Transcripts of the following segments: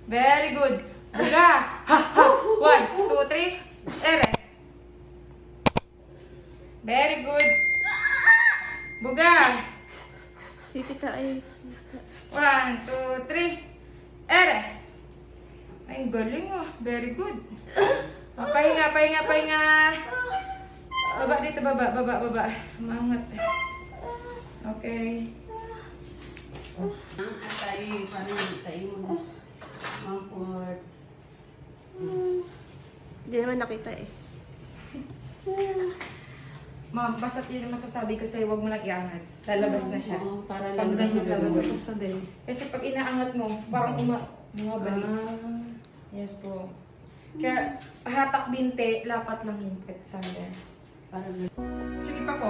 Very good. Buga. Ha, ha. 1, 2, 3. Ere. Very good. Buga. Si tita ay... 1, 2, 3. Ere. Ay, ang galing oh. Very good. Oh, pahinga, pahinga, pahinga. Baba dito, baba, baba, baba. Mangat. Okay. Ang atay, parang atay mo. Mamport. Hindi naman nakita eh. Ma'am, basta yun ang masasabi ko sa'yo, huwag mo lang iangat. Lalabas na siya. Oo, para Pag lalabas ganyan na lalabas. lalabas. Sabi. Kasi pag inaangat mo, parang bumabalik. Yes po. Kaya hatak binte, lapat lang yung pet sander. Para Sige pa po.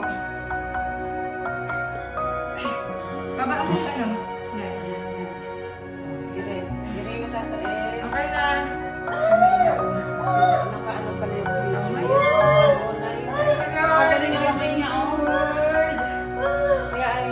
Baba ako ano? Yan. Dire. Dire yung tatae. Okay na. Nakaano pala yung sila. Magaling yung kamay niya. Kaya ay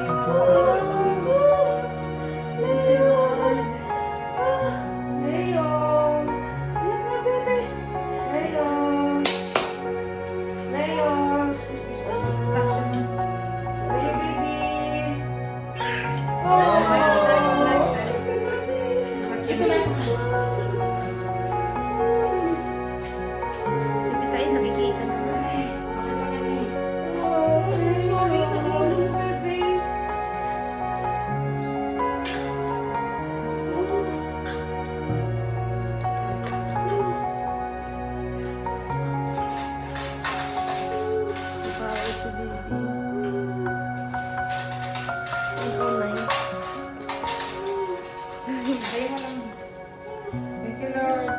Si tita ay nakikita na. Babae si baby. Ang online. Ayun mo lang. Thank you, Lord.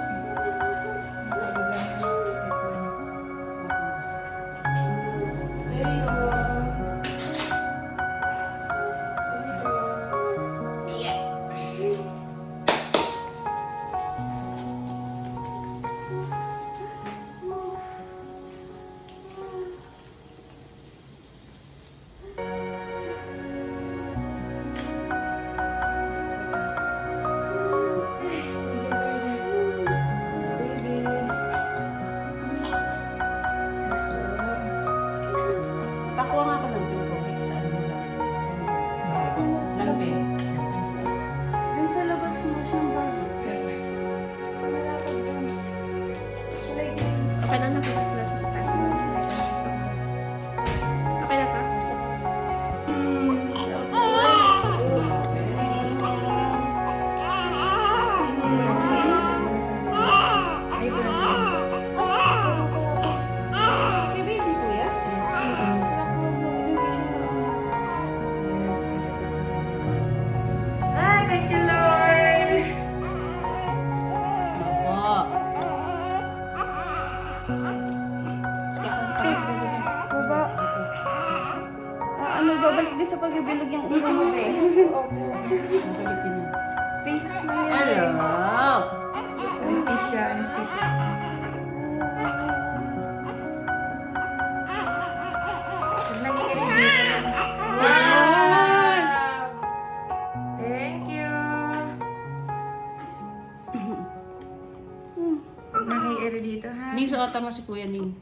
pakuha nga ako ng tubig sa ano lang. Lambe. Dun sa labas mo siyang bag. Okay na nakita ko na. Okay na ta? Ay, Kay baby kuya? Ay, thank you, Lord. Oo. Baba. Ano, babalik din sa pagbibilog yung ulo mo, be. Face na yan. Hello. Anesthesia, anesthesia. Pag nag-i-review ka lang. Wow! Thank you. Pag nag-i-review dito, ha? Ning suota mo si Kuya Ning.